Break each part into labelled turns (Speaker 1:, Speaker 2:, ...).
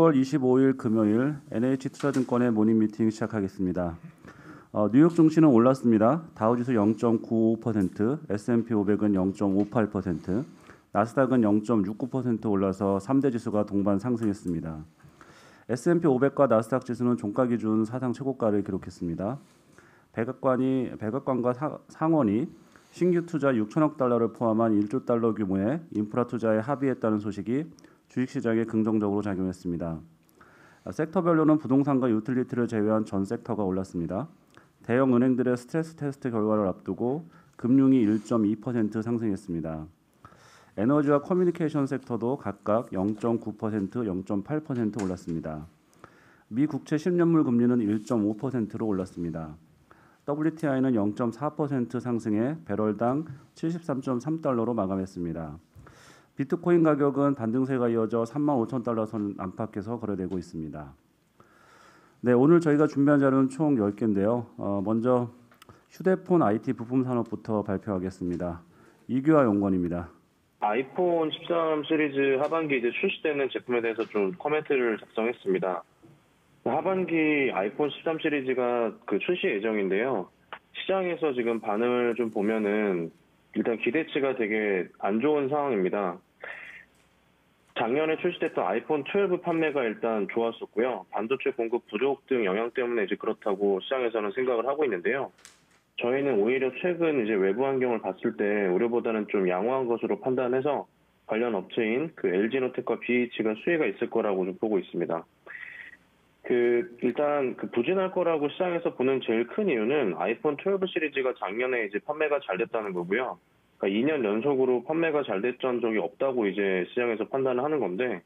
Speaker 1: 10월 25일 금요일 NH투자증권의 모닝 미팅 시작하겠습니다. 뉴욕 증시는 올랐습니다. 다우지수 0.95%, S&P 500은 0.58%, 나스닥은 0.69% 올라서 3대 지수가 동반 상승했습니다. S&P 500과 나스닥 지수는 종가 기준 사상 최고가를 기록했습니다. 백악관과 상원이 신규 투자 6천억 달러를 포함한 1조 달러 규모의 인프라 투자에 합의했다는 소식이 주식시장에 긍정적으로 작용했습니다. 섹터별로는 부동산과 유틸리티를 제외한 전 섹터가 올랐습니다. 대형 은행들의 스트레스 테스트 결과를 앞두고 금융이 1.2% 상승했습니다. 에너지와 커뮤니케이션 섹터도 각각 0.9%, 0.8% 올랐습니다. 미 국채 10년물 금리는 1.5%로 올랐습니다. WTI는 0.4% 상승해 배럴당 73.3달러로 마감했습니다. 비트코인 가격은 반등세가 이어져 35,000달러 선 안팎에서 거래되고 있습니다. 네, 오늘 저희가 준비한 자료는 총 10개인데요. 먼저 휴대폰 IT 부품 산업부터 발표하겠습니다. 이규하 연구원입니다.
Speaker 2: 아이폰 13 시리즈 하반기 이제 출시되는 제품에 대해서 좀 코멘트를 작성했습니다. 하반기 아이폰 13 시리즈가 출시 예정인데요. 시장에서 지금 반응을 좀 보면은 일단 기대치가 되게 안 좋은 상황입니다. 작년에 출시됐던 아이폰 12 판매가 일단 좋았었고요. 반도체 공급 부족 등 영향 때문에 이제 그렇다고 시장에서는 생각을 하고 있는데요. 저희는 오히려 최근 이제 외부 환경을 봤을 때 우려보다는 좀 양호한 것으로 판단해서 관련 업체인 LG노텍과 BH가 수혜가 있을 거라고 좀 보고 있습니다. 일단 부진할 거라고 시장에서 보는 제일 큰 이유는 아이폰 12 시리즈가 작년에 이제 판매가 잘 됐다는 거고요. 그러니까 2년 연속으로 판매가 잘 됐던 적이 없다고 이제 시장에서 판단을 하는 건데,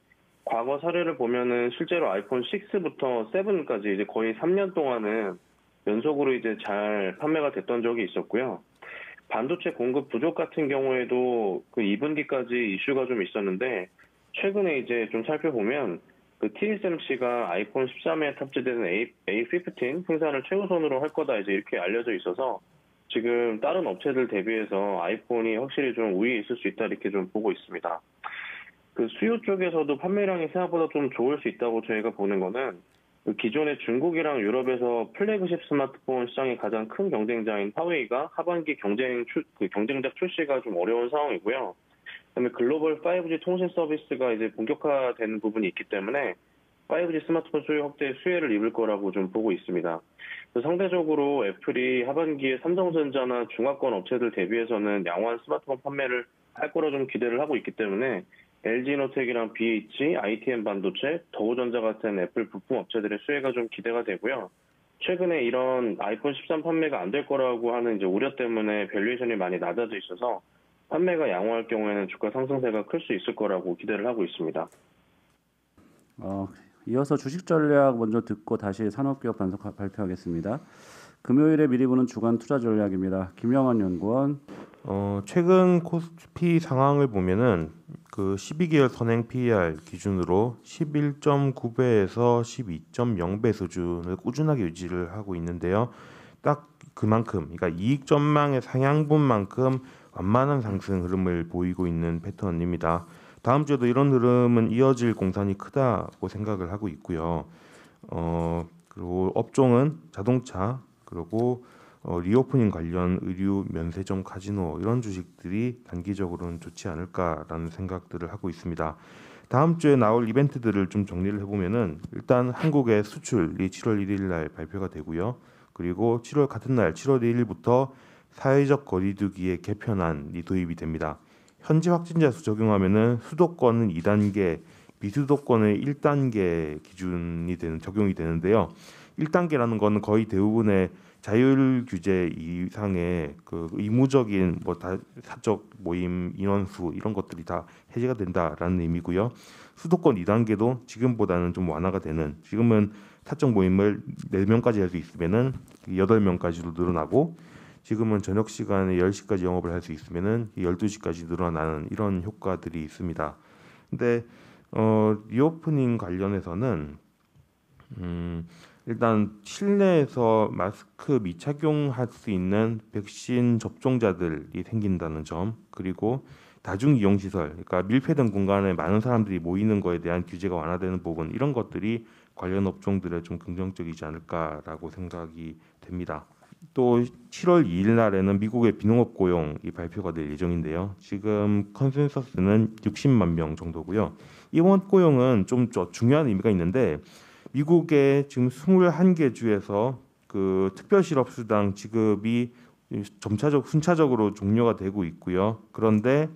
Speaker 2: 과거 사례를 보면은 실제로 아이폰 6부터 7까지 이제 거의 3년 동안은 연속으로 이제 잘 판매가 됐던 적이 있었고요. 반도체 공급 부족 같은 경우에도 2분기까지 이슈가 좀 있었는데, 최근에 이제 좀 살펴보면 TSMC가 아이폰 13에 탑재되는 A15 생산을 최우선으로 할 거다 이제 이렇게 알려져 있어서 지금 다른 업체들 대비해서 아이폰이 확실히 좀 우위에 있을 수 있다 이렇게 좀 보고 있습니다. 수요 쪽에서도 판매량이 생각보다 좀 좋을 수 있다고 저희가 보는 거는 기존의 중국이랑 유럽에서 플래그십 스마트폰 시장의 가장 큰 경쟁자인 화웨이가 하반기 경쟁작 출시가 좀 어려운 상황이고요. 그다음에 글로벌 5G 통신 서비스가 이제 본격화되는 부분이 있기 때문에 5G 스마트폰 수요 확대에 수혜를 입을 거라고 좀 보고 있습니다. 상대적으로 애플이 하반기에 삼성전자나 중화권 업체들 대비해서는 양호한 스마트폰 판매를 할 거라 좀 기대를 하고 있기 때문에 LG노텍이랑 BH, ITM 반도체, 더우전자 같은 애플 부품 업체들의 수혜가 좀 기대가 되고요. 최근에 이런 아이폰 13 판매가 안 될 거라고 하는 이제 우려 때문에 밸류에이션이 많이 낮아져 있어서 판매가 양호할 경우에는 주가 상승세가 클 수 있을 거라고 기대를 하고 있습니다.
Speaker 1: 이어서 주식 전략 먼저 듣고 다시 산업기업 분석 발표하겠습니다. 금요일에 미리 보는 주간 투자 전략입니다. 김영환 연구원.
Speaker 3: 최근 코스피 상황을 보면은 12개월 선행 PER 기준으로 11.9배에서 12.0배 수준을 꾸준하게 유지를 하고 있는데요. 딱 그만큼, 그러니까 이익 전망의 상향분만큼 완만한 상승 흐름을 보이고 있는 패턴입니다. 다음 주에도 이런 흐름은 이어질 공산이 크다고 생각을 하고 있고요. 그리고 업종은 자동차, 그리고 리오프닝 관련 의류, 면세점, 카지노 이런 주식들이 단기적으로는 좋지 않을까라는 생각들을 하고 있습니다. 다음 주에 나올 이벤트들을 좀 정리를 해보면은 일단 한국의 수출이 7월 1일 날 발표가 되고요. 그리고 7월 같은 날 7월 1일부터 사회적 거리두기의 개편안이 도입이 됩니다. 현지 확진자 수 적용하면은 수도권은 2단계, 비수도권은 1단계 기준이 적용이 되는데요. 1단계라는 거는 거의 대부분의 자율 규제 이상의 의무적인 사적 모임 인원수 이런 것들이 다 해제가 된다라는 의미고요. 수도권 2단계도 지금보다는 좀 완화가 되는, 지금은 사적 모임을 4명까지 할 수 있으면은 8명까지로 늘어나고, 지금은 저녁 시간에 10시까지 영업을 할 수 있으면은 12시까지 늘어나는 이런 효과들이 있습니다. 근데 리오프닝 관련해서는 일단 실내에서 마스크 미착용할 수 있는 백신 접종자들이 생긴다는 점, 그리고 다중 이용 시설, 그러니까 밀폐된 공간에 많은 사람들이 모이는 거에 대한 규제가 완화되는 부분 이런 것들이 관련 업종들에 좀 긍정적이지 않을까라고 생각이 됩니다. 또 7월 2일 날에는 미국의 비농업 고용이 발표가 될 예정인데요. 지금 컨센서스는 60만 명 정도고요. 이번 고용은 좀 중요한 의미가 있는데 미국의 지금 21개 주에서 그 특별실업수당 지급이 순차적으로 종료가 되고 있고요. 그런데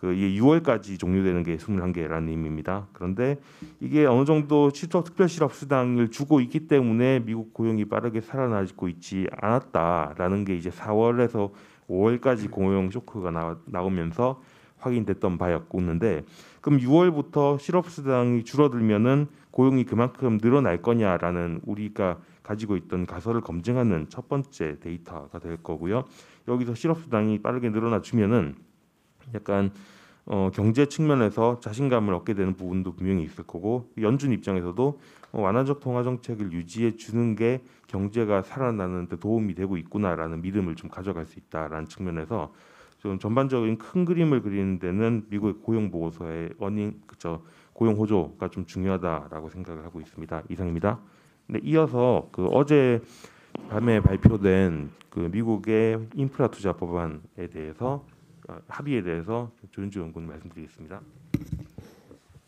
Speaker 3: 이게 6월까지 종료되는 게 21개라는 의미입니다. 그런데 이게 어느 정도 특별실업수당을 주고 있기 때문에 미국 고용이 빠르게 살아나고 있지 않았다라는 게 이제 4월에서 5월까지 고용 쇼크가 나오면서 확인됐던 바였는데 그럼 6월부터 실업수당이 줄어들면은 고용이 그만큼 늘어날 거냐라는 우리가 가지고 있던 가설을 검증하는 첫 번째 데이터가 될 거고요. 여기서 실업수당이 빠르게 늘어나 주면은 약간 경제 측면에서 자신감을 얻게 되는 부분도 분명히 있을 거고 연준 입장에서도 완화적 통화 정책을 유지해 주는 게 경제가 살아나는 데 도움이 되고 있구나라는 믿음을 좀 가져갈 수 있다라는 측면에서 좀 전반적인 큰 그림을 그리는 데는 미국의 고용 보고서의 고용 호조가 좀 중요하다라고 생각을 하고 있습니다. 이상입니다. 네, 이어서 어제 밤에 발표된 미국의 인프라 투자 법안에 대해서 합의에 대해서 조윤주 연구원 말씀드리겠습니다.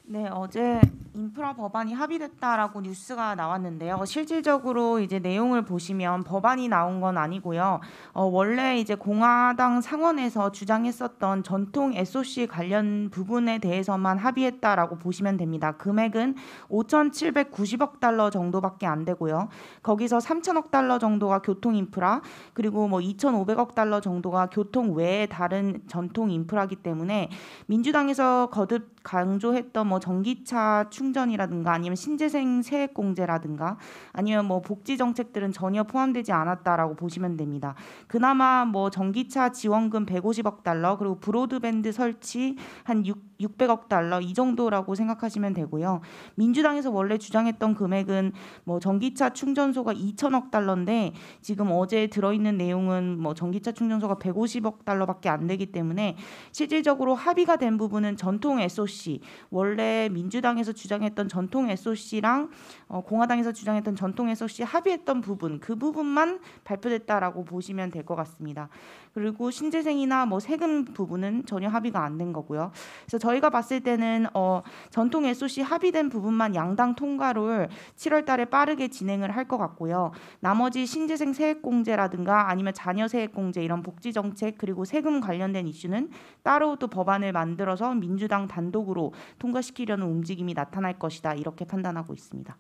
Speaker 4: 네, 어제 인프라 법안이 합의됐다라고 뉴스가 나왔는데요. 실질적으로 이제 내용을 보시면 법안이 나온 건 아니고요. 원래 이제 공화당 상원에서 주장했었던 전통 SOC 관련 부분에 대해서만 합의했다라고 보시면 됩니다. 금액은 5,790억 달러 정도밖에 안 되고요. 거기서 3,000억 달러 정도가 교통 인프라, 그리고 2,500억 달러 정도가 교통 외의 다른 전통 인프라기 때문에 민주당에서 거듭 강조했던 전기차 충전이라든가 아니면 신재생 세액공제라든가 아니면 복지 정책들은 전혀 포함되지 않았다라고 보시면 됩니다. 그나마 전기차 지원금 150억 달러 그리고 브로드밴드 설치 한 600억 달러 이 정도라고 생각하시면 되고요. 민주당에서 원래 주장했던 금액은 전기차 충전소가 2,000억 달러인데 지금 어제 들어있는 내용은 전기차 충전소가 150억 달러밖에 안 되기 때문에 실질적으로 합의가 된 부분은 전통 SOC 원래 민주당에서 주장했던 전통 SOC랑 공화당에서 주장했던 전통 SOC 합의했던 부분 그 부분만 발표됐다라고 보시면 될 것 같습니다. 그리고 신재생이나 세금 부분은 전혀 합의가 안 된 거고요. 그래서 저희가 봤을 때는 전통 SOC 합의된 부분만 양당 통과를 7월 달에 빠르게 진행을 할 것 같고요. 나머지 신재생 세액공제라든가 아니면 자녀 세액공제 이런 복지 정책 그리고 세금 관련된 이슈는 따로 또 법안을 만들어서 민주당 단독으로 통과시키려는 움직임이 나타날 것이다. 이렇게 판단하고 있습니다.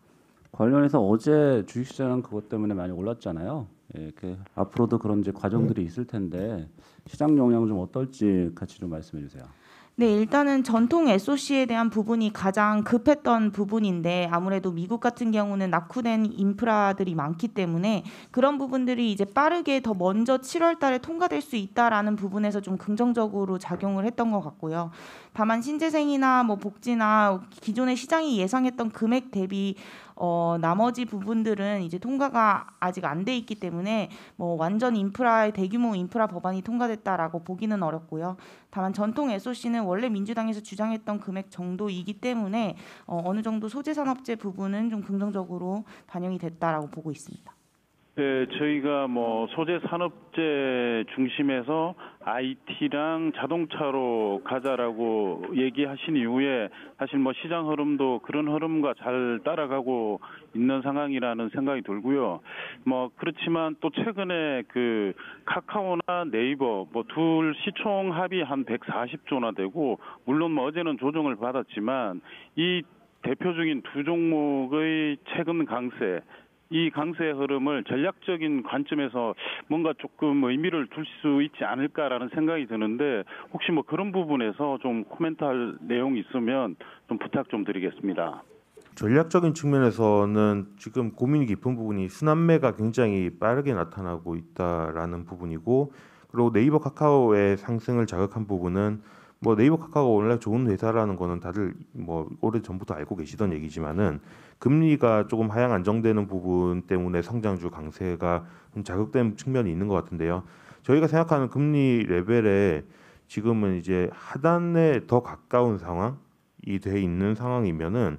Speaker 1: 관련해서 어제 주식시장은 그것 때문에 많이 올랐잖아요. 예, 앞으로도 그런 이제 과정들이 있을 텐데 시장 영향 좀 어떨지 같이 좀 말씀해 주세요.
Speaker 4: 네, 일단은 전통 SOC에 대한 부분이 가장 급했던 부분인데 아무래도 미국 같은 경우는 낙후된 인프라들이 많기 때문에 그런 부분들이 이제 빠르게 더 먼저 7월 달에 통과될 수 있다라는 부분에서 좀 긍정적으로 작용을 했던 것 같고요. 다만 신재생이나 복지나 기존의 시장이 예상했던 금액 대비 나머지 부분들은 이제 통과가 아직 안 돼 있기 때문에 완전 인프라의 대규모 인프라 법안이 통과됐다라고 보기는 어렵고요. 다만 전통 SOC는 원래 민주당에서 주장했던 금액 정도이기 때문에 어느 정도 소재 산업재 부분은 좀 긍정적으로 반영이 됐다라고 보고 있습니다.
Speaker 5: 네, 저희가 소재 산업재 중심에서 IT랑 자동차로 가자라고 얘기하신 이후에 사실 시장 흐름도 그런 흐름과 잘 따라가고 있는 상황이라는 생각이 들고요. 그렇지만 또 최근에 카카오나 네이버 둘 시총 합이 한 140조나 되고 물론 어제는 조정을 받았지만 이 대표적인 두 종목의 최근 강세 이 강세의 흐름을 전략적인 관점에서 뭔가 조금 의미를 둘 수 있지 않을까라는 생각이 드는데 혹시 그런 부분에서 좀 코멘트할 내용이 있으면 좀 부탁 좀 드리겠습니다.
Speaker 3: 전략적인 측면에서는 지금 고민이 깊은 부분이 순환매가 굉장히 빠르게 나타나고 있다라는 부분이고 그리고 네이버 카카오의 상승을 자극한 부분은 네이버 카카오가 원래 좋은 회사라는 거는 다들 오래 전부터 알고 계시던 얘기지만은 금리가 조금 하향 안정되는 부분 때문에 성장주 강세가 좀 자극된 측면이 있는 것 같은데요. 저희가 생각하는 금리 레벨에 지금은 이제 하단에 더 가까운 상황이 돼 있는 상황이면은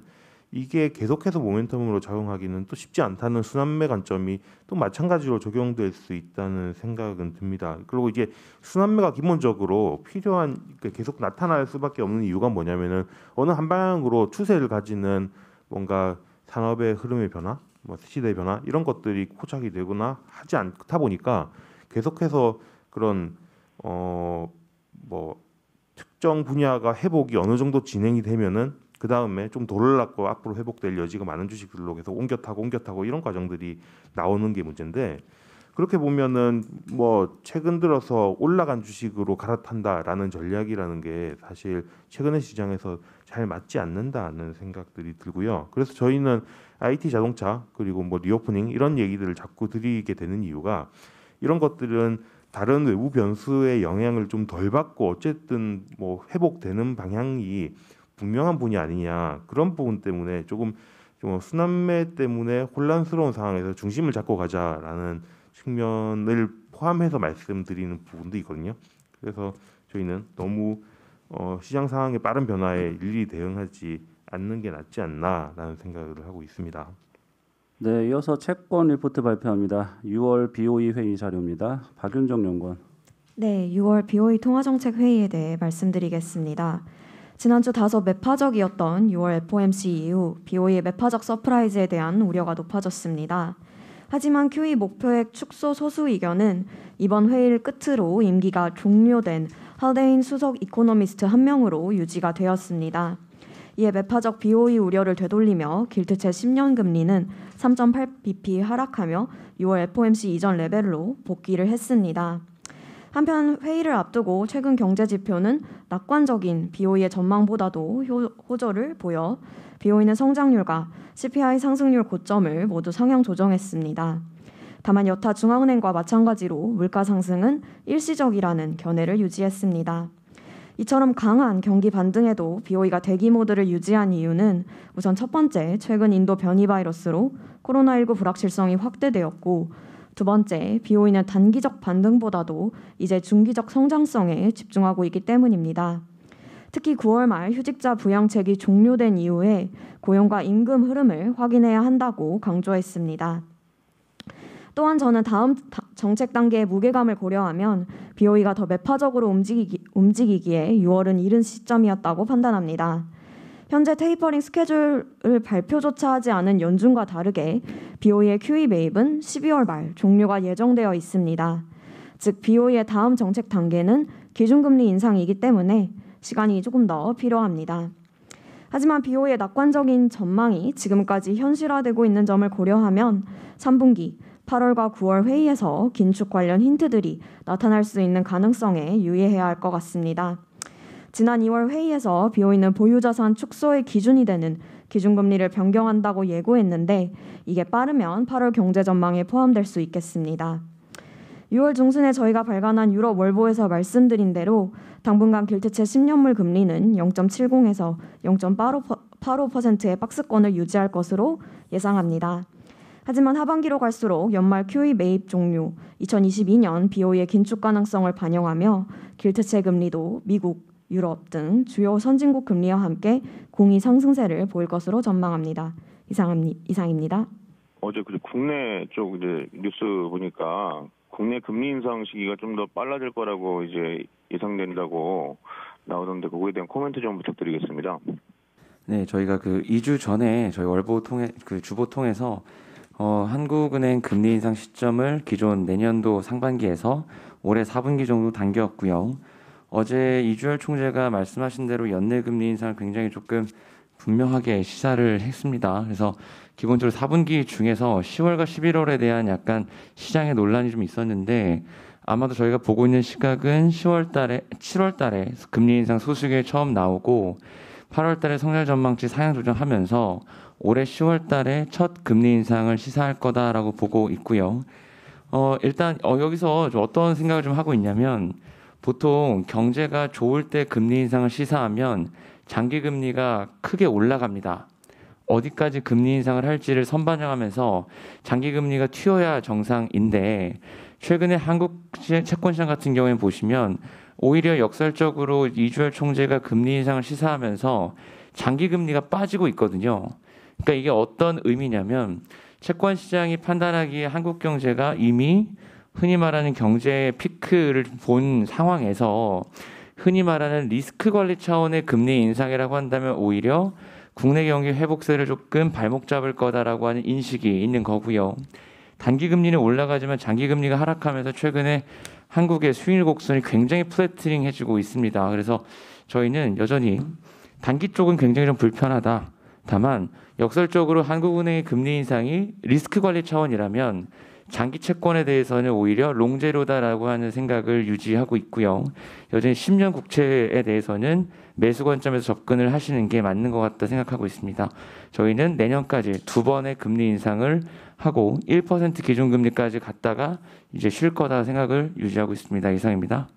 Speaker 3: 이게 계속해서 모멘텀으로 작용하기는 또 쉽지 않다는 순환매 관점이 또 마찬가지로 적용될 수 있다는 생각은 듭니다. 그리고 이게 순환매가 기본적으로 필요한 계속 나타날 수밖에 없는 이유가 뭐냐면은 어느 한 방향으로 추세를 가지는 뭔가 산업의 흐름의 변화, 뭐 시대의 변화 이런 것들이 포착이 되거나 하지 않다 보니까 계속해서 그런 뭐 특정 분야가 회복이 어느 정도 진행이 되면은 그 다음에 좀 도를 놨고 앞으로 회복될 여지가 많은 주식들로 계속 옮겨 타고 이런 과정들이 나오는 게 문제인데 그렇게 보면은 뭐 최근 들어서 올라간 주식으로 갈아탄다라는 전략이라는 게 사실 최근의 시장에서 잘 맞지 않는다는 생각들이 들고요. 그래서 저희는 IT 자동차 그리고 뭐 리오프닝 이런 얘기들을 자꾸 드리게 되는 이유가 이런 것들은 다른 외부 변수의 영향을 좀 덜 받고 어쨌든 뭐 회복되는 방향이 분명한 분이 아니냐 그런 부분 때문에 조금 좀 순환매 때문에 혼란스러운 상황에서 중심을 잡고 가자라는 측면을 포함해서 말씀드리는 부분도 있거든요. 그래서 저희는 너무 시장 상황의 빠른 변화에 일일이 대응하지 않는 게 낫지 않나라는 생각을 하고 있습니다.
Speaker 1: 네, 이어서 채권 리포트 발표합니다. 6월 BOE 회의 자료입니다. 박윤정 연구원.
Speaker 6: 네, 6월 BOE 통화정책 회의에 대해 말씀드리겠습니다. 지난주 다소 매파적이었던 6월 FOMC 이후 BOE의 매파적 서프라이즈에 대한 우려가 높아졌습니다. 하지만 QE 목표액 축소 소수 의견은 이번 회의를 끝으로 임기가 종료된 할데인 수석 이코노미스트 한 명으로 유지가 되었습니다. 이에 매파적 BOE 우려를 되돌리며 길트채 10년 금리는 3.8bp 하락하며 6월 FOMC 이전 레벨로 복귀를 했습니다. 한편 회의를 앞두고 최근 경제 지표는 낙관적인 BOE의 전망보다도 호조를 보여 BOE는 성장률과 CPI 상승률 고점을 모두 상향 조정했습니다. 다만 여타 중앙은행과 마찬가지로 물가 상승은 일시적이라는 견해를 유지했습니다. 이처럼 강한 경기 반등에도 BOE가 대기 모드를 유지한 이유는 우선 첫 번째, 최근 인도 변이 바이러스로 코로나19 불확실성이 확대되었고 두 번째, BOE는 단기적 반등보다도 이제 중기적 성장성에 집중하고 있기 때문입니다. 특히 9월 말 휴직자 부양책이 종료된 이후에 고용과 임금 흐름을 확인해야 한다고 강조했습니다. 또한 저는 다음 정책 단계의 무게감을 고려하면 BOE가 더 매파적으로 움직이기에 6월은 이른 시점이었다고 판단합니다. 현재 테이퍼링 스케줄을 발표조차 하지 않은 연준과 다르게 BOE의 QE 매입은 12월 말 종료가 예정되어 있습니다. 즉 BOE의 다음 정책 단계는 기준금리 인상이기 때문에 시간이 조금 더 필요합니다. 하지만 BOE의 낙관적인 전망이 지금까지 현실화되고 있는 점을 고려하면 3분기 8월과 9월 회의에서 긴축 관련 힌트들이 나타날 수 있는 가능성에 유의해야 할 것 같습니다. 지난 2월 회의에서 BOE는 보유자산 축소의 기준이 되는 기준금리를 변경한다고 예고했는데 이게 빠르면 8월 경제 전망에 포함될 수 있겠습니다. 6월 중순에 저희가 발간한 유럽 월보에서 말씀드린 대로 당분간 길트채 10년물 금리는 0.70에서 0.85%의 박스권을 유지할 것으로 예상합니다. 하지만 하반기로 갈수록 연말 QE 매입 종료, 2022년 BOE의 긴축 가능성을 반영하며 길트채 금리도 미국, 유럽 등 주요 선진국 금리와 함께 공히 상승세를 보일 것으로 전망합니다. 이상입니다.
Speaker 7: 어제 국내 쪽 이제 뉴스 보니까 국내 금리 인상 시기가 좀 더 빨라질 거라고 이제 예상된다고 나오던데 그거에 대한 코멘트 좀 부탁드리겠습니다.
Speaker 8: 네, 저희가 2주 전에 저희 월보 통해 주보 통해서 한국은행 금리 인상 시점을 기존 내년도 상반기에서 올해 4분기 정도 당겼고요. 어제 이주열 총재가 말씀하신 대로 연내 금리 인상을 굉장히 조금 분명하게 시사를 했습니다. 그래서 기본적으로 4분기 중에서 10월과 11월에 대한 약간 시장의 논란이 좀 있었는데 아마도 저희가 보고 있는 시각은 7월 달에 금리 인상 소식이 처음 나오고 8월 달에 성장 전망치 상향 조정하면서 올해 10월 달에 첫 금리 인상을 시사할 거다라고 보고 있고요. 일단 여기서 좀 어떤 생각을 좀 하고 있냐면 보통 경제가 좋을 때 금리 인상을 시사하면 장기 금리가 크게 올라갑니다. 어디까지 금리 인상을 할지를 선반영하면서 장기 금리가 튀어야 정상인데 최근에 한국 채권 시장 같은 경우에 보시면 오히려 역설적으로 이주열 총재가 금리 인상을 시사하면서 장기 금리가 빠지고 있거든요. 그러니까 이게 어떤 의미냐면 채권 시장이 판단하기에 한국 경제가 이미 흔히 말하는 경제의 피크를 본 상황에서 흔히 말하는 리스크 관리 차원의 금리 인상이라고 한다면 오히려 국내 경기 회복세를 조금 발목 잡을 거다라고 하는 인식이 있는 거고요. 단기 금리는 올라가지만 장기 금리가 하락하면서 최근에 한국의 수익률 곡선이 굉장히 플래트닝해지고 있습니다. 그래서 저희는 여전히 단기 쪽은 굉장히 좀 불편하다. 다만 역설적으로 한국은행의 금리 인상이 리스크 관리 차원이라면 장기 채권에 대해서는 오히려 롱제로다라고 하는 생각을 유지하고 있고요. 여전히 10년 국채에 대해서는 매수 관점에서 접근을 하시는 게 맞는 것 같다 생각하고 있습니다. 저희는 내년까지 2번의 금리 인상을 하고 1% 기준금리까지 갔다가 이제 쉴 거다 생각을 유지하고 있습니다. 이상입니다.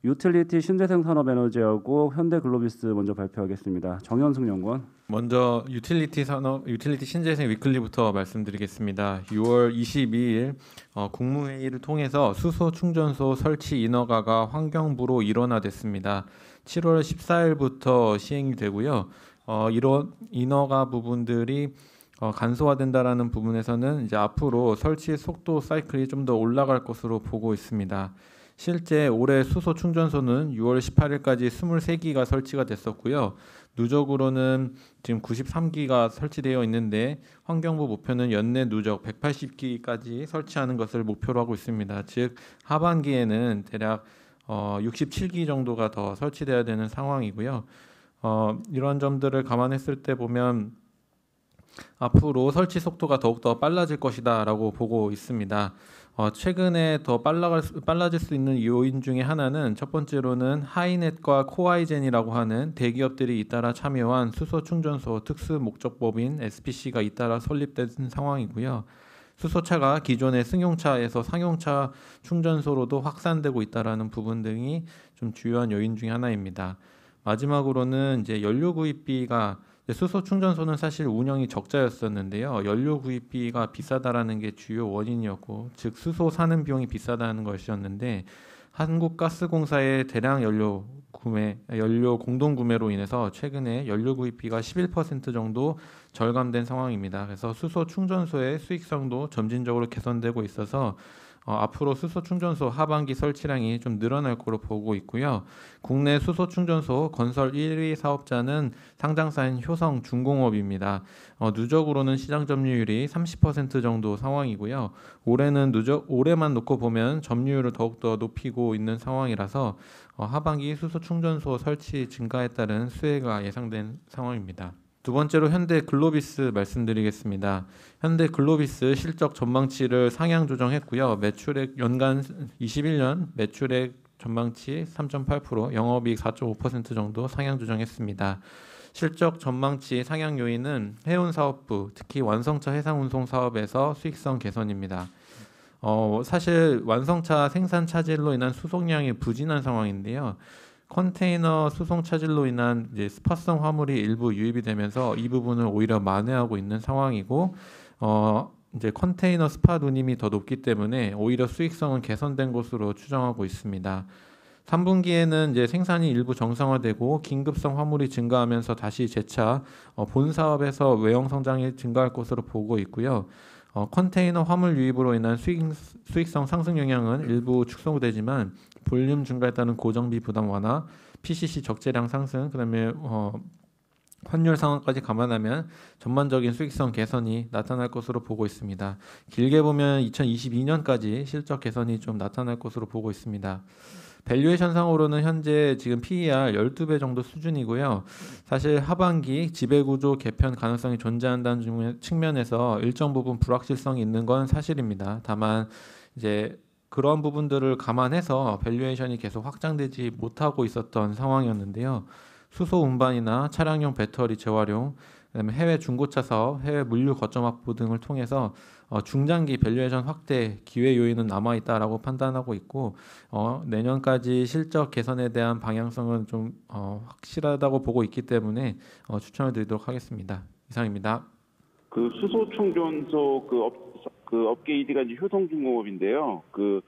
Speaker 1: 유틸리티 신재생 산업에너지하고 현대글로비스 먼저 발표하겠습니다. 정현승 연구원.
Speaker 9: 먼저 유틸리티 신재생 위클리부터 말씀드리겠습니다. 6월 22일 국무회의를 통해서 수소 충전소 설치 인허가가 환경부로 일원화됐습니다. 7월 14일부터 시행이 되고요. 이런 인허가 부분들이 간소화된다라는 부분에서는 이제 앞으로 설치 속도 사이클이 좀 더 올라갈 것으로 보고 있습니다. 실제 올해 수소 충전소는 6월 18일까지 23기가 설치가 됐었고요. 누적으로는 지금 93기가 설치되어 있는데 환경부 목표는 연내 누적 180기까지 설치하는 것을 목표로 하고 있습니다. 즉 하반기에는 대략 67기 정도가 더 설치돼야 되는 상황이고요. 이런 점들을 감안했을 때 보면 앞으로 설치 속도가 더욱더 빨라질 것이다라고 보고 있습니다. 최근에 더 빨라질 수 있는 요인 중에 하나는 첫 번째로는 하이넷과 코아이젠이라고 하는 대기업들이 잇따라 참여한 수소 충전소 특수 목적법인 SPC가 잇따라 설립된 상황이고요. 수소차가 기존의 승용차에서 상용차 충전소로도 확산되고 있다라는 부분 등이 좀 주요한 요인 중에 하나입니다. 마지막으로는 이제 연료 구입비가 수소 충전소는 사실 운영이 적자였었는데요. 연료 구입비가 비싸다라는 게 주요 원인이었고, 즉 수소 사는 비용이 비싸다는 것이었는데 한국가스공사의 대량 연료 공동 구매로 인해서 최근에 연료 구입비가 11% 정도 절감된 상황입니다. 그래서 수소 충전소의 수익성도 점진적으로 개선되고 있어서 앞으로 수소 충전소 하반기 설치량이 좀 늘어날 거로 보고 있고요. 국내 수소 충전소 건설 1위 사업자는 상장사인 효성중공업입니다. 누적으로는 시장 점유율이 30% 정도 상황이고요. 올해만 놓고 보면 점유율을 더욱더 높이고 있는 상황이라서 하반기 수소 충전소 설치 증가에 따른 수혜가 예상된 상황입니다. 두 번째로 현대글로비스 말씀드리겠습니다. 현대글로비스 실적 전망치를 상향 조정했고요. 매출액 연간 21년 매출액 전망치 3.8%, 영업이익 4.5% 정도 상향 조정했습니다. 실적 전망치 상향 요인은 해운사업부, 특히 완성차 해상운송 사업에서 수익성 개선입니다. 사실 완성차 생산 차질로 인한 수송량이 부진한 상황인데요. 컨테이너 수송 차질로 인한 이제 스팟성 화물이 일부 유입이 되면서 이 부분을 오히려 만회하고 있는 상황이고, 이제 컨테이너 스팟 운임이 더 높기 때문에 오히려 수익성은 개선된 것으로 추정하고 있습니다. 3분기에는 이제 생산이 일부 정상화되고 긴급성 화물이 증가하면서 다시 재차 본 사업에서 외형 성장이 증가할 것으로 보고 있고요. 컨테이너 화물 유입으로 인한 수익성 상승 영향은 일부 축소되지만 볼륨 증가에 따른 고정비 부담 완화, PCC 적재량 상승, 그다음에 환율 상황까지 감안하면 전반적인 수익성 개선이 나타날 것으로 보고 있습니다. 길게 보면 2022년까지 실적 개선이 좀 나타날 것으로 보고 있습니다. 밸류에이션 상으로는 현재 지금 PER 12배 정도 수준이고요. 사실 하반기 지배구조 개편 가능성이 존재한다는 측면에서 일정 부분 불확실성이 있는 건 사실입니다. 다만 이제 그런 부분들을 감안해서 밸류에이션이 계속 확장되지 못하고 있었던 상황이었는데요. 수소 운반이나 차량용 배터리 재활용, 그다음에 해외 중고차 사업, 해외 물류 거점 확보 등을 통해서 중장기 밸류에이션 확대 기회 요인은 남아 있다라고 판단하고 있고, 내년까지 실적 개선에 대한 방향성은 좀 확실하다고 보고 있기 때문에 추천을 드리도록 하겠습니다. 이상입니다.
Speaker 10: 그 수소 충전소 그 업계 1위가 이제 효성중공업인데요. 그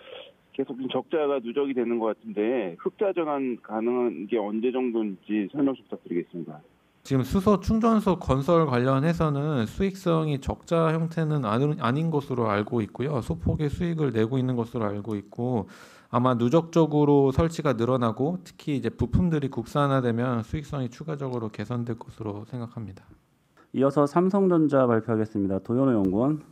Speaker 10: 계속 좀 적자가 누적이 되는 것 같은데 흑자 전환 가능한 게 언제 정도인지 설명 좀 부탁드리겠습니다.
Speaker 9: 지금 수소 충전소 건설 관련해서는 수익성이 적자 형태는 아닌 것으로 알고 있고요. 소폭의 수익을 내고 있는 것으로 알고 있고 아마 누적적으로 설치가 늘어나고 특히 이제 부품들이 국산화되면 수익성이 추가적으로 개선될 것으로 생각합니다.
Speaker 1: 이어서 삼성전자 발표하겠습니다. 도현호 연구원.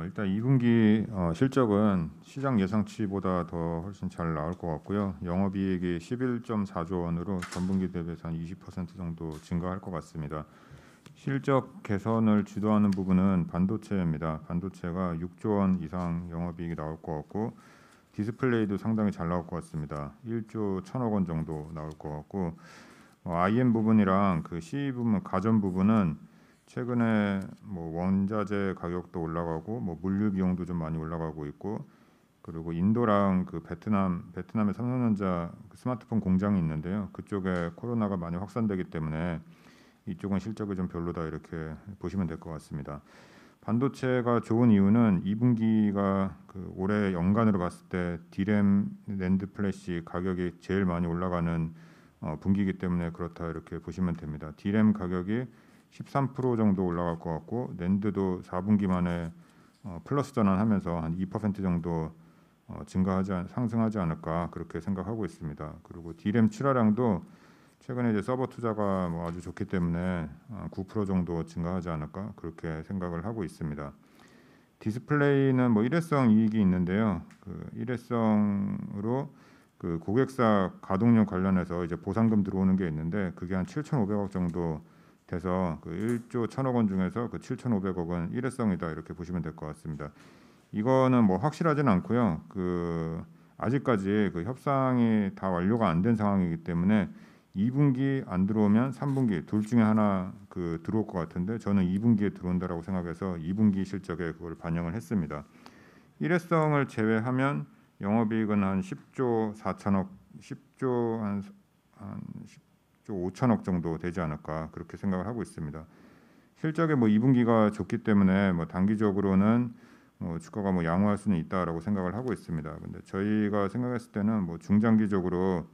Speaker 11: 일단 2분기 실적은 시장 예상치보다 더 훨씬 잘 나올 것 같고요. 영업이익이 11.4조 원으로 전분기 대비해서 한 20% 정도 증가할 것 같습니다. 실적 개선을 주도하는 부분은 반도체입니다. 반도체가 6조 원 이상 영업이익이 나올 것 같고 디스플레이도 상당히 잘 나올 것 같습니다. 1조 1천억 원 정도 나올 것 같고 IM 부분이랑 그 CE 부분, 가전 부분은 최근에 뭐 원자재 가격도 올라가고 뭐 물류 비용도 좀 많이 올라가고 있고 그리고 인도랑 그 베트남의 삼성전자 그 스마트폰 공장이 있는데요. 그쪽에 코로나가 많이 확산되기 때문에 이쪽은 실적이 좀 별로다 이렇게 보시면 될 것 같습니다. 반도체가 좋은 이유는 2분기가 그 올해 연간으로 봤을 때 디램, 낸드 플래시 가격이 제일 많이 올라가는 분기이기 때문에 그렇다 이렇게 보시면 됩니다. 디램 가격이 13% 정도 올라갈 것 같고 낸드도 4분기 만에 플러스 전환하면서 한 2% 정도 상승하지 않을까 그렇게 생각하고 있습니다. 그리고 디램 출하량도 최근에 이제 서버 투자가 뭐 아주 좋기 때문에 9% 정도 증가하지 않을까 그렇게 생각을 하고 있습니다. 디스플레이는 뭐 일회성 이익이 있는데요. 그 일회성으로 그 고객사 가동률 관련해서 이제 보상금 들어오는 게 있는데 그게 한 7,500억 정도 돼서 그 1조 1천억 원 중에서 그 7,500억은 일회성이다 이렇게 보시면 될 것 같습니다. 이거는 뭐 확실하지는 않고요. 그 아직까지 그 협상이 다 완료가 안 된 상황이기 때문에 2분기 안 들어오면 3분기 둘 중에 하나 그 들어올 것 같은데 저는 2분기에 들어온다라고 생각해서 2분기 실적에 그걸 반영을 했습니다. 일회성을 제외하면 영업이익은 한 10조 4천억, 10조 한 10조 5천억 정도 되지 않을까 그렇게 생각을 하고 있습니다. 실적에 뭐 2분기가 좋기 때문에 뭐 단기적으로는 뭐 주가가 뭐 양호할 수는 있다라고 생각을 하고 있습니다. 근데 저희가 생각했을 때는 뭐 중장기적으로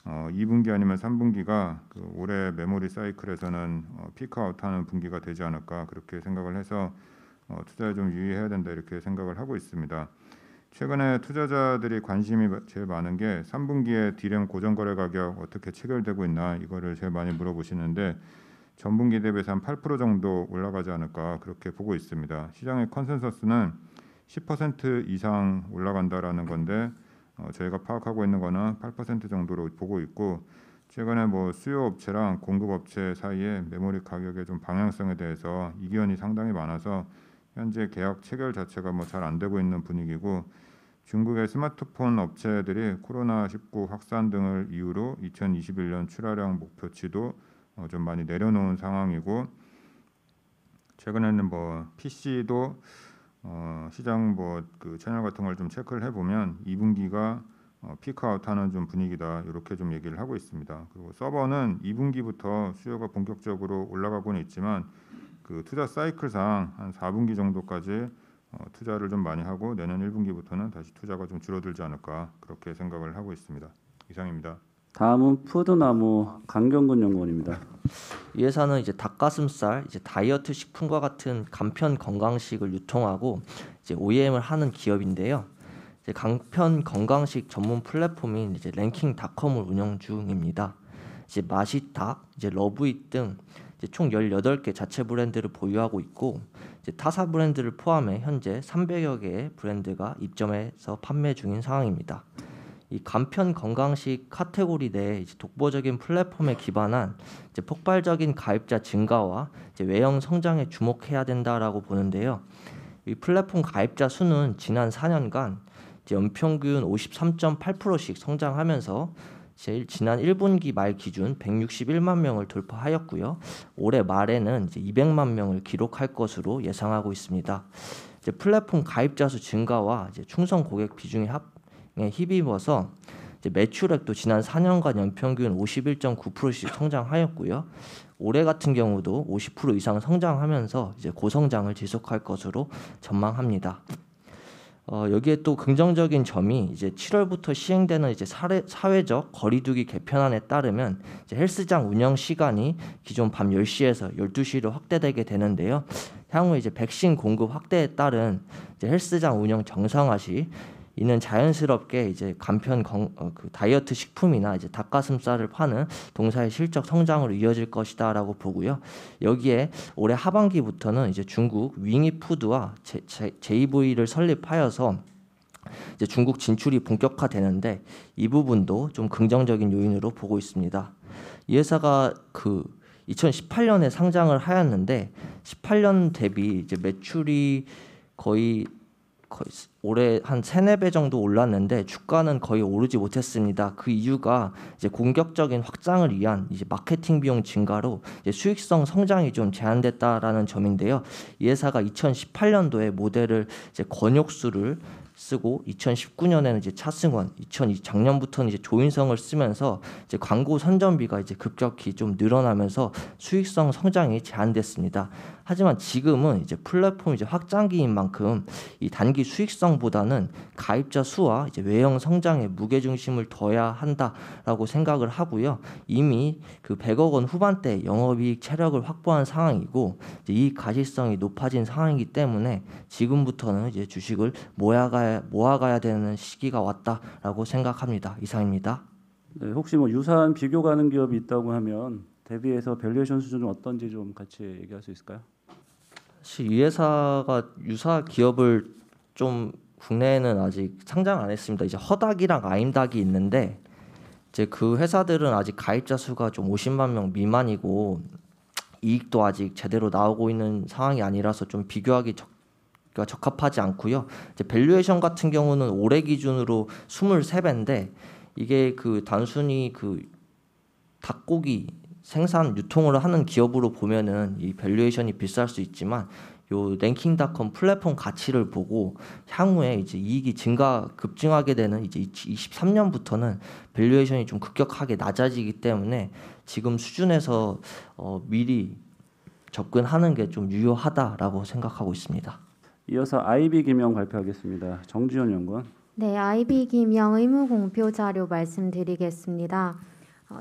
Speaker 11: 2분기 아니면 3분기가 그 올해 메모리 사이클에서는 피크아웃하는 분기가 되지 않을까 그렇게 생각을 해서 투자에 좀 유의해야 된다 이렇게 생각을 하고 있습니다. 최근에 투자자들이 관심이 제일 많은 게 3분기에 디램 고정거래 가격 어떻게 체결되고 있나 이거를 제일 많이 물어보시는데 전분기 대비해서 한 8% 정도 올라가지 않을까 그렇게 보고 있습니다. 시장의 컨센서스는 10% 이상 올라간다라는 건데 저희가 파악하고 있는 거는 8% 정도로 보고 있고 최근에 뭐 수요 업체랑 공급 업체 사이에 메모리 가격의 좀 방향성에 대해서 이견이 상당히 많아서 현재 계약 체결 자체가 뭐 잘 안 되고 있는 분위기고 중국의 스마트폰 업체들이 코로나19 확산 등을 이유로 2021년 출하량 목표치도 좀 많이 내려놓은 상황이고 최근에는 뭐 PC도 시장 뭐 그 채널 같은 걸 좀 체크를 해보면 2분기가 피크아웃하는 좀 분위기다 이렇게 좀 얘기를 하고 있습니다. 그리고 서버는 2분기부터 수요가 본격적으로 올라가고는 있지만 그 투자 사이클상 한 4분기 정도까지 투자를 좀 많이 하고 내년 1분기부터는 다시 투자가 좀 줄어들지 않을까 그렇게 생각을 하고 있습니다. 이상입니다.
Speaker 1: 다음은 푸드나무 강경근 연구원입니다.
Speaker 12: 이 회사는 이제 닭가슴살, 이제 다이어트 식품과 같은 간편 건강식을 유통하고 이제 OEM을 하는 기업인데요. 이제 간편 건강식 전문 플랫폼인 이제 랭킹닷컴을 운영 중입니다. 이제 맛이닭, 이제 러브잇 등 이제 총 18개 자체 브랜드를 보유하고 있고 이제 타사 브랜드를 포함해 현재 300여 개의 브랜드가 입점해서 판매 중인 상황입니다. 이 간편 건강식 카테고리 내 이제 독보적인 플랫폼에 기반한 이제 폭발적인 가입자 증가와 이제 외형 성장에 주목해야 된다라고 보는데요. 이 플랫폼 가입자 수는 지난 4년간 이제 연평균 53.8%씩 성장하면서 지난 1분기 말 기준 161만 명을 돌파하였고요. 올해 말에는 이제 200만 명을 기록할 것으로 예상하고 있습니다. 이제 플랫폼 가입자 수 증가와 이제 충성 고객 비중의 힘입어서 이제 매출액도 지난 4년간 연평균 51.9%씩 성장하였고요. 올해 같은 경우도 50% 이상 성장하면서 이제 고성장을 지속할 것으로 전망합니다. 여기에 또 긍정적인 점이 이제 7월부터 시행되는 이제 사회적 거리두기 개편안에 따르면 이제 헬스장 운영 시간이 기존 밤 10시에서 12시로 확대되게 되는데요. 향후 이제 백신 공급 확대에 따른 이제 헬스장 운영 정상화 시 이는 자연스럽게 이제 간편 그 다이어트 식품이나 이제 닭가슴살을 파는 동사의 실적 성장으로 이어질 것이다라고 보고요. 여기에 올해 하반기부터는 이제 중국 윙이푸드와 JV를 설립하여서 이제 중국 진출이 본격화되는데 이 부분도 좀 긍정적인 요인으로 보고 있습니다. 이 회사가 그 2018년에 상장을 하였는데 18년 대비 이제 매출이 거의 올해 한 3-4배 정도 올랐는데 주가는 거의 오르지 못했습니다. 그 이유가 이제 공격적인 확장을 위한 이제 마케팅 비용 증가로 이제 수익성 성장이 좀 제한됐다라는 점인데요. 이 회사가 2018년도에 모델을 이제 권역수를 쓰고 2019년에는 이제 차승원, 작년부터는 이제 조인성을 쓰면서 이제 광고 선전비가 이제 급격히 좀 늘어나면서 수익성 성장이 제한됐습니다. 하지만 지금은 이제 플랫폼 이제 확장기인 만큼 이 단기 수익성보다는 가입자 수와 이제 외형 성장에 무게 중심을 둬야 한다라고 생각을 하고요. 이미 그 100억 원 후반대 영업이익 체력을 확보한 상황이고 이제 이익 가시성이 높아진 상황이기 때문에 지금부터는 이제 주식을 모아가야 되는 시기가 왔다라고 생각합니다. 이상입니다.
Speaker 1: 네, 혹시 뭐 유사한 비교 가능 기업이 있다고 하면 대비해서 밸류에이션 수준은 어떤지 좀 같이 얘기할 수 있을까요?
Speaker 12: 사실 이 회사가 유사 기업을 좀 국내에는 아직 상장 안 했습니다. 이제 허닥이랑 아임닥이 있는데 이제 그 회사들은 아직 가입자 수가 좀 50만 명 미만이고 이익도 아직 제대로 나오고 있는 상황이 아니라서 좀 비교하기 적합하지 않고요. 이제 밸류에이션 같은 경우는 올해 기준으로 23배인데 이게 그 단순히 그 닭고기 생산 유통을 하는 기업으로 보면은 이 밸류에이션이 비쌀 수 있지만 요 랭킹닷컴 플랫폼 가치를 보고 향후에 이제 이익이 급증하게 되는 이제 23년부터는 밸류에이션이 좀 급격하게 낮아지기 때문에 지금 수준에서 미리 접근하는 게 좀 유효하다라고 생각하고 있습니다.
Speaker 1: 이어서 IB 기명 발표하겠습니다. 정지현 연구원.
Speaker 13: 네, IB 기명 의무 공표 자료 말씀드리겠습니다.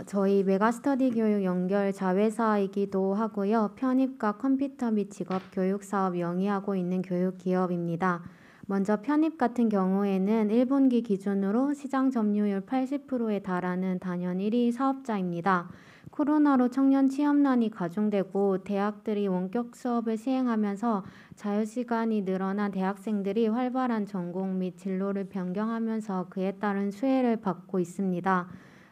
Speaker 13: 저희 메가스터디 교육 연결 자회사이기도 하고요. 편입과 컴퓨터 및 직업 교육 사업 영위하고 있는 교육 기업입니다. 먼저 편입 같은 경우에는 1분기 기준으로 시장 점유율 80%에 달하는 단연 1위 사업자입니다. 코로나로 청년 취업난이 가중되고 대학들이 원격 수업을 시행하면서 자유시간이 늘어난 대학생들이 활발한 전공 및 진로를 변경하면서 그에 따른 수혜를 받고 있습니다.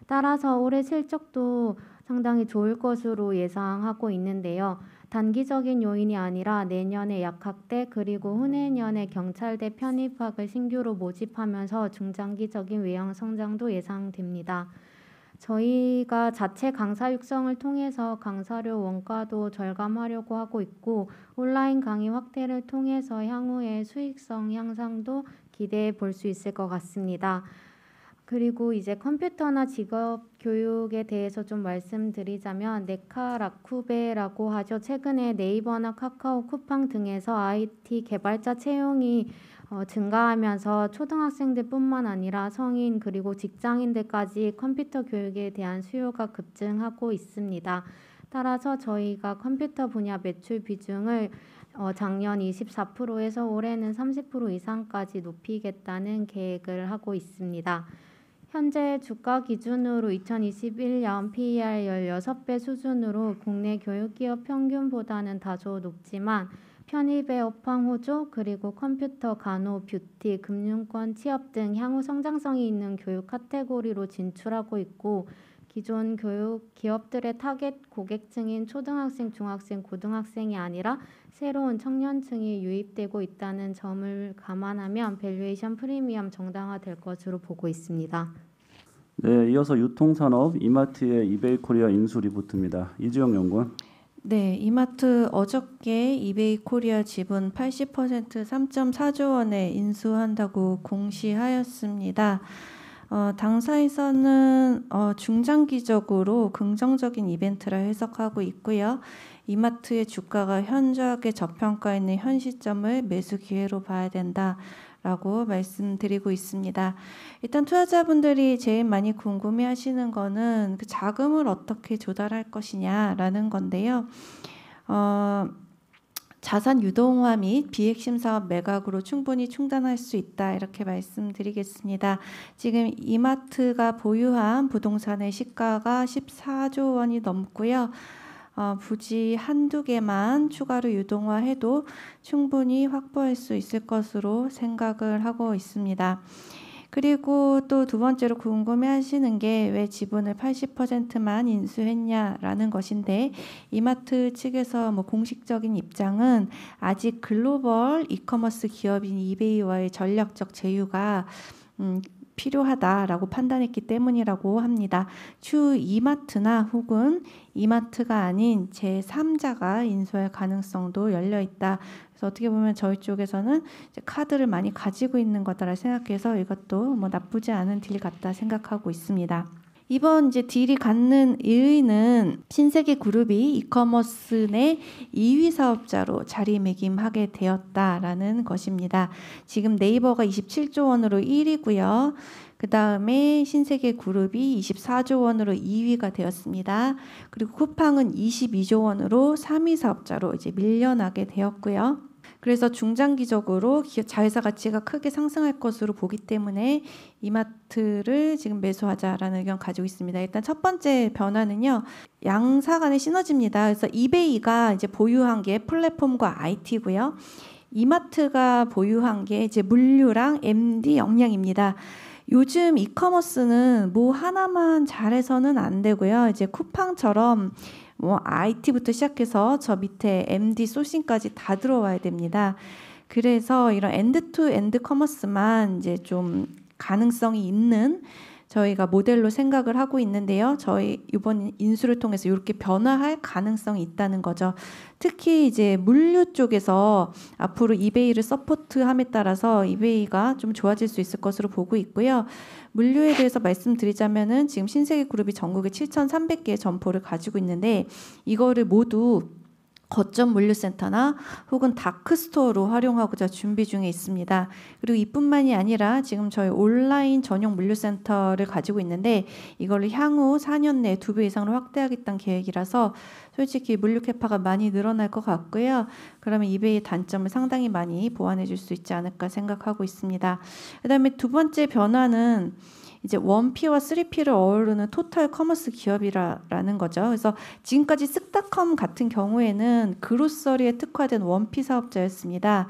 Speaker 13: 따라서 올해 실적도 상당히 좋을 것으로 예상하고 있는데요. 단기적인 요인이 아니라 내년에 약학대 그리고 후내년에 경찰대 편입학을 신규로 모집하면서 중장기적인 외형 성장도 예상됩니다. 저희가 자체 강사 육성을 통해서 강사료 원가도 절감하려고 하고 있고 온라인 강의 확대를 통해서 향후에 수익성 향상도 기대해 볼 수 있을 것 같습니다. 그리고 이제 컴퓨터나 직업 교육에 대해서 좀 말씀드리자면 네카라쿠베라고 하죠. 최근에 네이버나 카카오 쿠팡 등에서 IT 개발자 채용이 증가하면서 초등학생들뿐만 아니라 성인 그리고 직장인들까지 컴퓨터 교육에 대한 수요가 급증하고 있습니다. 따라서 저희가 컴퓨터 분야 매출 비중을 작년 24%에서 올해는 30% 이상까지 높이겠다는 계획을 하고 있습니다. 현재 주가 기준으로 2021년 PER 16배 수준으로 국내 교육기업 평균보다는 다소 높지만 편입의 업황 호조 그리고 컴퓨터, 간호, 뷰티, 금융권, 취업 등 향후 성장성이 있는 교육 카테고리로 진출하고 있고 기존 교육 기업들의 타겟 고객층인 초등학생, 중학생, 고등학생이 아니라 새로운 청년층이 유입되고 있다는 점을 감안하면 밸류에이션 프리미엄 정당화될 것으로 보고 있습니다.
Speaker 1: 네, 이어서 유통산업 이마트의 이베이 코리아 인수 리포트입니다. 이지영 연구원.
Speaker 14: 네, 이마트 어저께 이베이 코리아 지분 80% 3.4조 원에 인수한다고 공시하였습니다. 당사에서는 중장기적으로 긍정적인 이벤트라 해석하고 있고요. 이마트의 주가가 현저하게 저평가 있는 현 시점을 매수 기회로 봐야 된다라고 라고 말씀드리고 있습니다. 일단 투자자분들이 제일 많이 궁금해하시는 거는 그 자금을 어떻게 조달할 것이냐라는 건데요. 자산 유동화 및 비핵심 사업 매각으로 충분히 충당할 수 있다 이렇게 말씀드리겠습니다. 지금 이마트가 보유한 부동산의 시가가 14조 원이 넘고요. 부지 한두 개만 추가로 유동화해도 충분히 확보할 수 있을 것으로 생각을 하고 있습니다. 그리고 또 두 번째로 궁금해하시는 게 왜 지분을 80%만 인수했냐라는 것인데 이마트 측에서 뭐 공식적인 입장은 아직 글로벌 이커머스 기업인 이베이와의 전략적 제휴가 필요하다라고 판단했기 때문이라고 합니다. 추후 이마트나 혹은 이마트가 아닌 제3자가 인수할 가능성도 열려 있다. 그래서 어떻게 보면 저희 쪽에서는 이제 카드를 많이 가지고 있는 거다라 생각해서 이것도 뭐 나쁘지 않은 딜 같다 생각하고 있습니다. 이번 이제 딜이 갖는 의의는 신세계그룹이 이커머스 내 2위 사업자로 자리매김하게 되었다라는 것입니다. 지금 네이버가 27조 원으로 1위고요. 그 다음에 신세계그룹이 24조 원으로 2위가 되었습니다. 그리고 쿠팡은 22조 원으로 3위 사업자로 이제 밀려나게 되었고요. 그래서 중장기적으로 자회사 가치가 크게 상승할 것으로 보기 때문에 이마트를 지금 매수하자라는 의견 가지고 있습니다. 일단 첫 번째 변화는요, 양사 간의 시너지입니다. 그래서 이베이가 이제 보유한 게 플랫폼과 IT고요. 이마트가 보유한 게 이제 물류랑 MD 역량입니다. 요즘 이커머스는 뭐 하나만 잘해서는 안 되고요. 이제 쿠팡처럼 뭐 IT부터 시작해서 저 밑에 MD 소싱까지 다 들어와야 됩니다. 그래서 이런 엔드투엔드 커머스만 이제 좀 가능성이 있는 저희가 모델로 생각을 하고 있는데요. 저희 이번 인수를 통해서 이렇게 변화할 가능성이 있다는 거죠. 특히 이제 물류 쪽에서 앞으로 이베이를 서포트함에 따라서 이베이가 좀 좋아질 수 있을 것으로 보고 있고요. 물류에 대해서 말씀드리자면은 지금 신세계그룹이 전국에 7,300개의 점포를 가지고 있는데 이거를 모두 거점 물류센터나 혹은 다크스토어로 활용하고자 준비 중에 있습니다. 그리고 이뿐만이 아니라 지금 저희 온라인 전용 물류센터를 가지고 있는데 이거를 향후 4년 내에 2배 이상으로 확대하겠다는 계획이라서 솔직히 물류 캐파가 많이 늘어날 것 같고요. 그러면 이베이의 단점을 상당히 많이 보완해 줄 수 있지 않을까 생각하고 있습니다. 그다음에 두 번째 변화는 이제 1P와 3P를 어우르는 토탈 커머스 기업이라는 거죠. 그래서 지금까지 쓱닷컴 같은 경우에는 그로서리에 특화된 1P 사업자였습니다.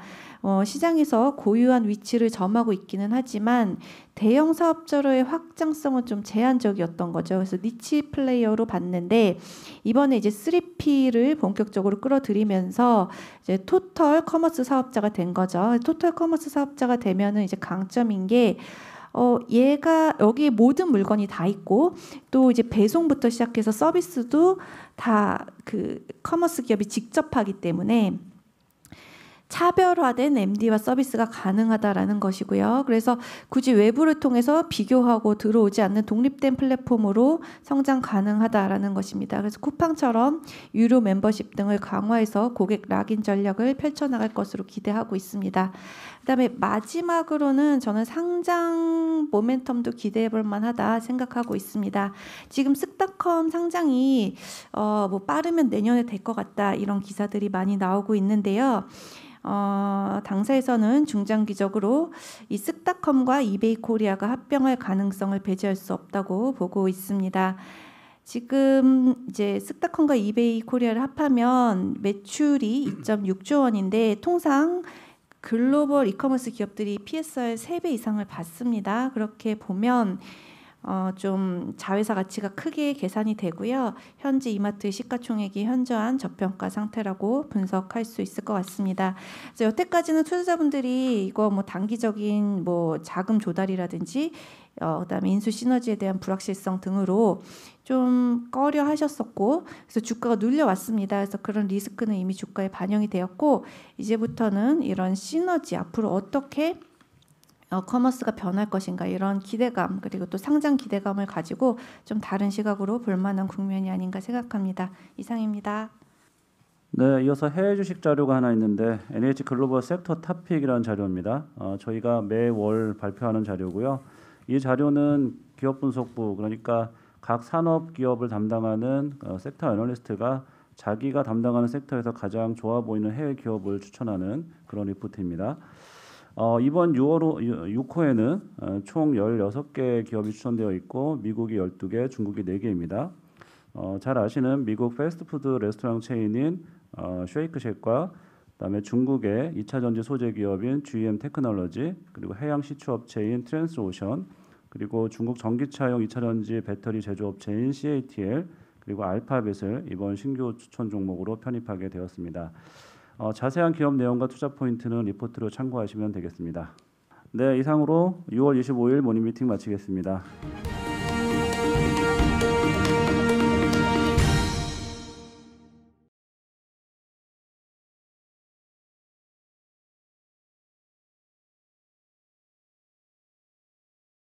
Speaker 14: 시장에서 고유한 위치를 점하고 있기는 하지만 대형 사업자로의 확장성은 좀 제한적이었던 거죠. 그래서 니치 플레이어로 봤는데 이번에 이제 3P를 본격적으로 끌어들이면서 이제 토탈 커머스 사업자가 된 거죠. 토탈 커머스 사업자가 되면은 이제 강점인 게 얘가 여기 모든 물건이 다 있고 또 이제 배송부터 시작해서 서비스도 다 그 커머스 기업이 직접 하기 때문에 차별화된 MD와 서비스가 가능하다라는 것이고요. 그래서 굳이 외부를 통해서 비교하고 들어오지 않는 독립된 플랫폼으로 성장 가능하다라는 것입니다. 그래서 쿠팡처럼 유료 멤버십 등을 강화해서 고객 락인 전략을 펼쳐나갈 것으로 기대하고 있습니다. 그다음에 마지막으로는 저는 상장 모멘텀도 기대해볼 만하다 생각하고 있습니다. 지금 쓱닷컴 상장이 뭐 빠르면 내년에 될 것 같다 이런 기사들이 많이 나오고 있는데요. 당사에서는 중장기적으로 이 쓱닷컴과 이베이 코리아가 합병할 가능성을 배제할 수 없다고 보고 있습니다. 지금 이제 쓱닷컴과 이베이 코리아를 합하면 매출이 2.6조 원인데 통상 글로벌 이커머스 기업들이 PSR 3배 이상을 받습니다. 그렇게 보면 좀 자회사 가치가 크게 계산이 되고요. 현재 이마트의 시가총액이 현저한 저평가 상태라고 분석할 수 있을 것 같습니다. 그래서 여태까지는 투자자분들이 이거 뭐 단기적인 뭐 자금 조달이라든지 그다음에 인수 시너지에 대한 불확실성 등으로 좀 꺼려 하셨었고 그래서 주가가 눌려왔습니다. 그래서 그런 리스크는 이미 주가에 반영이 되었고 이제부터는 이런 시너지 앞으로 어떻게 커머스가 변할 것인가 이런 기대감 그리고 또 상장 기대감을 가지고 좀 다른 시각으로 볼 만한 국면이 아닌가 생각합니다. 이상입니다.
Speaker 1: 네, 이어서 해외 주식 자료가 하나 있는데 NH 글로벌 섹터 탑픽이라는 자료입니다. 저희가 매월 발표하는 자료고요. 이 자료는 기업 분석부, 그러니까 각 산업 기업을 담당하는 섹터 애널리스트가 자기가 담당하는 섹터에서 가장 좋아 보이는 해외 기업을 추천하는 그런 리포트입니다. 이번 6호에는 총 16개 기업이 추천되어 있고 미국이 12개, 중국이 4개입니다. 잘 아시는 미국 패스트푸드 레스토랑 체인인 쉐이크쉑과 그다음에 중국의 2차 전지 소재 기업인 GM 테크놀로지, 그리고 해양 시추업체인 트랜스오션, 그리고 중국 전기차용 2차 전지 배터리 제조업체인 CATL, 그리고 알파벳을 이번 신규 추천 종목으로 편입하게 되었습니다. 자세한 기업 내용과 투자 포인트는 리포트로 참고하시면 되겠습니다. 네, 이상으로 6월 25일 모닝 미팅 마치겠습니다.